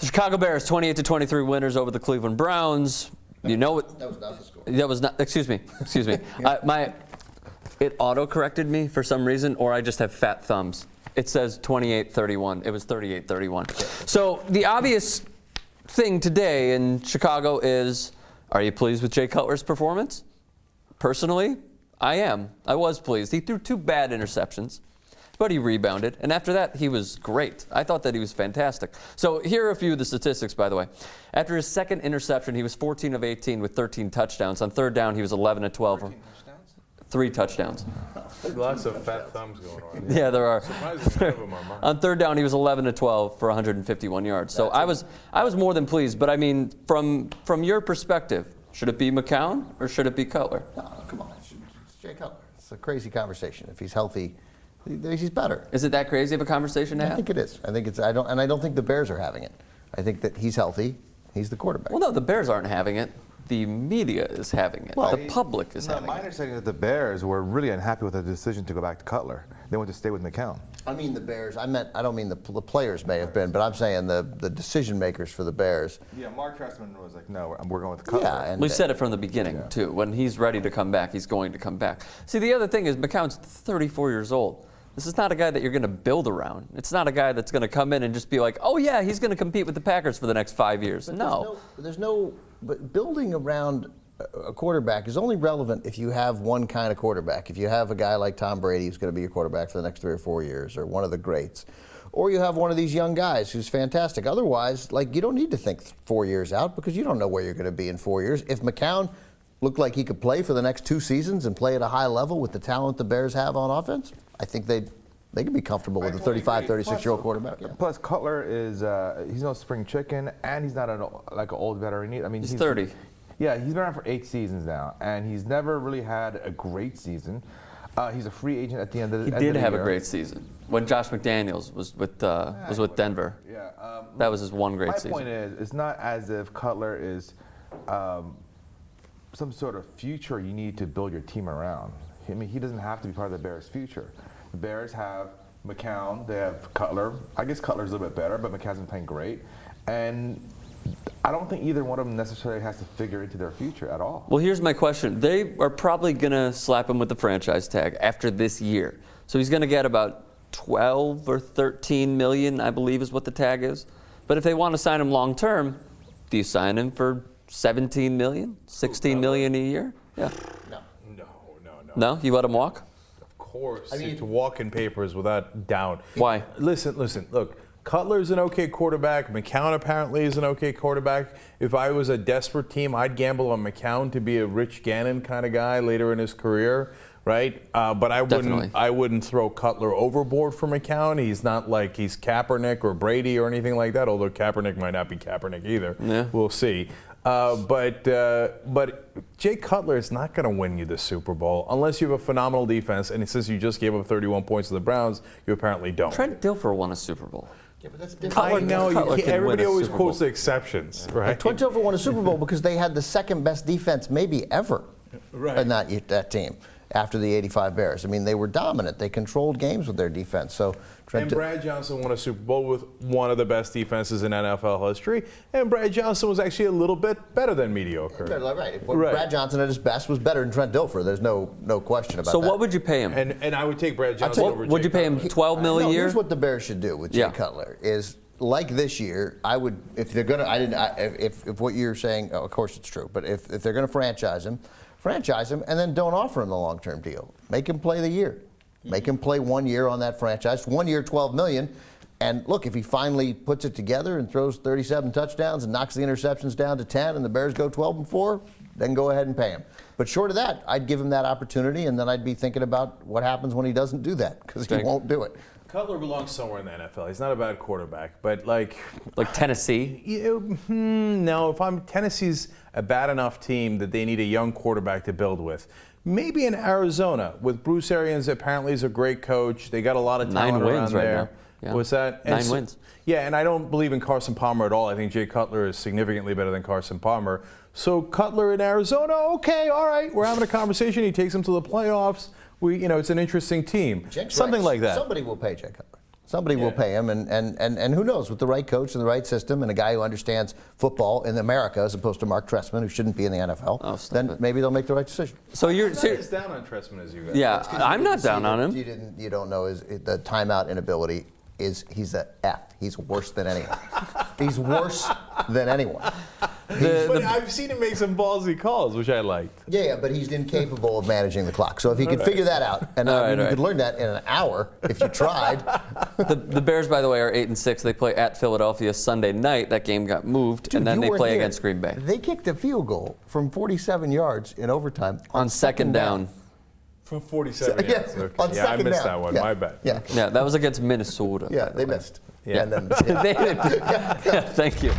The Chicago Bears, 28-23 winners over the Cleveland Browns. You know what? That was not the score. That was not. Excuse me. It auto-corrected me for some reason, or I just have fat thumbs. It says 28-31. It was 38-31. So the obvious thing today in Chicago is, are you pleased with Jay Cutler's performance? Personally, I am. I was pleased. He threw 2 bad interceptions, but he rebounded. And after that, he was great. I thought that he was fantastic. So here are a few of the statistics, by the way. After his second interception, he was 14 of 18 with 13 touchdowns. On third down, he was 11 of 12. 13 touchdowns? 3 touchdowns. Lots of fat thumbs going on. Yeah, there are. Surprisingly, none of them are mine. On third down, he was 11 of 12 for 151 yards. So I was more than pleased. But I mean, from your perspective, should it be McCown or should it be Cutler? No, come on. It's Jay Cutler. It's a crazy conversation. If he's healthy, he's better. Is it that crazy of a conversation to have? I think it is. I don't think the Bears are having it. I think that he's healthy. He's the quarterback. Well, no, the Bears aren't having it. The media is having it. Well, the public is having My it. understanding is that the Bears were really unhappy with the decision to go back to Cutler. They want to stay with McCown. I mean the Bears. I don't mean the players may have been, but I'm saying the decision makers for the Bears. Yeah, Mark Trestman was like, no, we're going with Cutler. Yeah, and We said it from the beginning, too. When he's ready to come back, he's going to come back. See, the other thing is McCown's 34 years old. This is not a guy that you're going to build around. It's not a guy that's going to come in and just be like, oh, yeah, he's going to compete with the Packers for the next 5 years. But but building around a quarterback is only relevant if you have one kind of quarterback. If you have a guy like Tom Brady who's going to be your quarterback for the next 3 or 4 years, or one of the greats, or you have one of these young guys who's fantastic. Otherwise, you don't need to think 4 years out because you don't know where you're going to be in 4 years. If McCown looked like he could play for the next 2 seasons and play at a high level with the talent the Bears have on offense, I think they could be comfortable with a 35, 36-year-old quarterback. Yeah. Plus, Cutler is he's no spring chicken, and he's not an old veteran. I mean, He's 30. Yeah, he's been around for 8 seasons now, and he's never really had a great season. He's a free agent at the end of the year. He did have a great season when Josh McDaniels was with Denver. Yeah, That was his one great season. My point is, it's not as if Cutler is some sort of future you need to build your team around. I mean, he doesn't have to be part of the Bears' future. The Bears have McCown, they have Cutler. I guess Cutler's a little bit better, but McCown's been playing great. And I don't think either one of them necessarily has to figure into their future at all. Well, here's my question. They are probably going to slap him with the franchise tag after this year. So he's going to get about 12 or 13 million, I believe is what the tag is. But if they want to sign him long term, do you sign him for 17 million, 16 million a year? Yeah. No. No? You let him walk? Of course. I mean- It's walking papers without doubt. Why? Listen. Look, Cutler's an okay quarterback. McCown apparently is an okay quarterback. If I was a desperate team, I'd gamble on McCown to be a Rich Gannon kind of guy later in his career, right? But Definitely. I wouldn't throw Cutler overboard for McCown. He's not like he's Kaepernick or Brady or anything like that, although Kaepernick might not be Kaepernick either. Yeah. We'll see. But Jay Cutler is not going to win you the Super Bowl unless you have a phenomenal defense. And since you just gave up 31 points to the Browns, you apparently don't. Trent Dilfer won a Super Bowl. Yeah, but that's different. Cutler- I know. Cutler can win Everybody a always Super quotes Bowl. the exceptions, right? Trent Dilfer won a Super Bowl because they had the second best defense maybe ever in that team after the 85 Bears. I mean, they were dominant. They controlled games with their defense. So And Brad Johnson won a Super Bowl with one of the best defenses in NFL history. And Brad Johnson was actually a little bit better than mediocre. Right. Right. Brad Johnson at his best was better than Trent Dilfer. There's no question about that. So what would you pay him? And I would take Brad Johnson over Would Jay you pay him Cutler. 12 mil a year? Here's what the Bears should do with Jay Yeah. Cutler is, like this year, I would, if they're gonna, if what you're saying, of course it's true, but if they're gonna franchise him, and then don't offer him the long-term deal. Make him play the year. Make him play 1 year on that franchise. 1 year, $12 million. And look, if he finally puts it together and throws 37 touchdowns and knocks the interceptions down to 10, and the Bears go 12-4, then go ahead and pay him. But short of that, I'd give him that opportunity, and then I'd be thinking about what happens when he doesn't do that, because he won't do it. Cutler belongs somewhere in the NFL. He's not a bad quarterback, but like Tennessee? no, if Tennessee's a bad enough team that they need a young quarterback to build with. Maybe in Arizona with Bruce Arians apparently is a great coach. They got a lot of talent 9 wins around right there. now. Yeah. What's that? 9 wins. Yeah, and I don't believe in Carson Palmer at all. I think Jay Cutler is significantly better than Carson Palmer. So Cutler in Arizona, okay, all right, we're having a conversation. He takes them to the playoffs. It's an interesting team. Jake's Something right. like that. Somebody will pay Jay Cutler. Somebody will pay him, and who knows, with the right coach and the right system and a guy who understands football in America as opposed to Mark Trestman, who shouldn't be in the NFL, then maybe they'll make the right decision. So you're not as down on Trestman as you guys. yeah, I'm not down on him. You don't know the timeout inability is he's a F. He's worse than anyone. He's worse than anyone. But I've seen him make some ballsy calls, which I liked. Yeah, but he's incapable of managing the clock. So if he could figure that out, and you could learn that in an hour if you tried. The Bears, by the way, are 8-6. They play at Philadelphia Sunday night. That game got moved, and then they play against Green Bay. They kicked a field goal from 47 yards in overtime on second down. From 47 yards. Yeah, Okay. Yeah, I missed that one. My bad. Yeah. Yeah, that was against Minnesota. Yeah, they missed. Yeah. And then, Thank you.